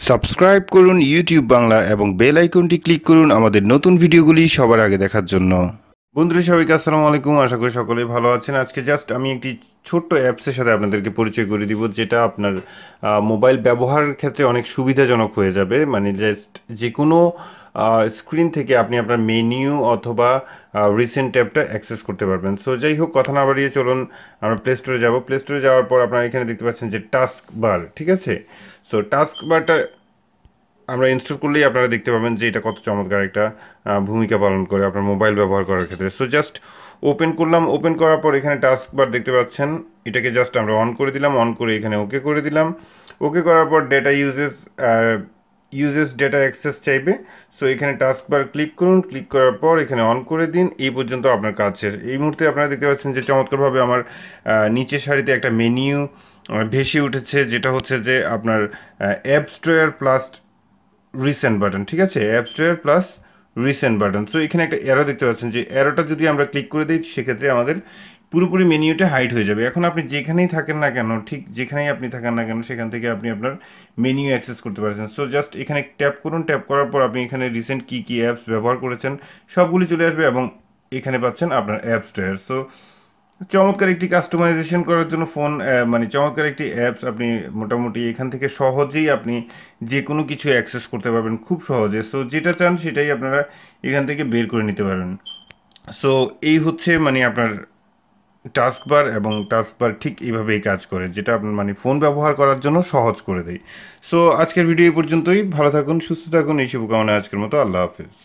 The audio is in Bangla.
সাবস্ক্রাইব করুন ইউটিউব বাংলা এবং বেল আইকনটি ক্লিক করুন আমাদের নতুন ভিডিওগুলি সবার আগে দেখার জন্য। বন্ধুরা সবাইকে আসসালামু আলাইকুম, আশা করি সকলেই ভালো আছেন। আজকে জাস্ট আমি একটি ছোট্ট অ্যাপসের সাথে আপনাদেরকে পরিচয় করে দিব, যেটা আপনার মোবাইল ব্যবহারের ক্ষেত্রে অনেক সুবিধাজনক হয়ে যাবে। মানে জাস্ট যে কোনো স্ক্রিন থেকে আপনি আপনার মেনিউ অথবা রিসেন্ট ট্যাবটা অ্যাক্সেস করতে পারবেন। সো যাই হোক, কথা না বাড়িয়ে চলুন আমরা প্লে স্টোরে যাব। প্লে স্টোরে যাওয়ার পর আপনারা এখানে দেখতে পাচ্ছেন যে টাস্ক বার, ঠিক আছে? সো টাস্ক বারটা আমরা ইনস্টল করলেই আপনারা দেখতে পাবেন যে এটা কত চমৎকার একটা ভূমিকা পালন করে আপনার মোবাইল ব্যবহার করার ক্ষেত্রে। সো জাস্ট ওপেন করলাম, ওপেন করার পর এখানে টাস্ক বার দেখতে পাচ্ছেন, এটাকে জাস্ট আমরা অন করে দিলাম, অন করে এখানে ওকে করে দিলাম। ওকে করার পর ডেটা ইউজেস ডেটা অ্যাক্সেস চাইবে। সো এখানে টাস্ক বার ক্লিক করুন, ক্লিক করার পর এখানে অন করে দিন। এই পর্যন্ত আপনার কাজ শেষ। এই মুহূর্তে আপনারা দেখতে পাচ্ছেন যে চমৎকারভাবে আমার নিচের সারিতে একটা মেনিউ ভেসে উঠেছে, যেটা হচ্ছে যে আপনার app store plus recent button, ঠিক আছে? App store plus recent button. So এখানে একটা অ্যারো দেখতে পাচ্ছেন, যে অ্যারোটা যদি আমরা ক্লিক করে দিই সেক্ষেত্রে আমাদের পুরোপুরি মেনিউটা হাইড হয়ে যাবে। এখন আপনি যেখানেই থাকেন না কেন, ঠিক যেখানেই আপনি থাকেন না কেন, সেখান থেকে আপনি আপনার মেনিউ অ্যাক্সেস করতে পারছেন। সো জাস্ট এখানে ট্যাপ করুন, ট্যাপ করার পর আপনি এখানে রিসেন্ট কী কী অ্যাপস ব্যবহার করেছেন সবগুলি চলে আসবে এবং এখানে পাচ্ছেন আপনার অ্যাপ স্টোর। সো চমৎকার একটি কাস্টমাইজেশন করার জন্য ফোন, মানে চমৎকার একটি অ্যাপস। আপনি মোটামুটি এখান থেকে সহজেই আপনি যে কোনো কিছু অ্যাক্সেস করতে পারবেন খুব সহজে। সো যেটা চান সেটাই আপনারা এখান থেকে বের করে নিতে পারবেন। সো এই হচ্ছে মানে আপনার টাস্কবার, এবং টাস্কবার ঠিক এইভাবেই কাজ করে, যেটা আপনার মানে ফোন ব্যবহার করার জন্য সহজ করে দেয়। সো আজকের ভিডিও এই পর্যন্তই। ভালো থাকুন, সুস্থ থাকুন, এই শুভকামনা। আজকের মতো আল্লাহ হাফিজ।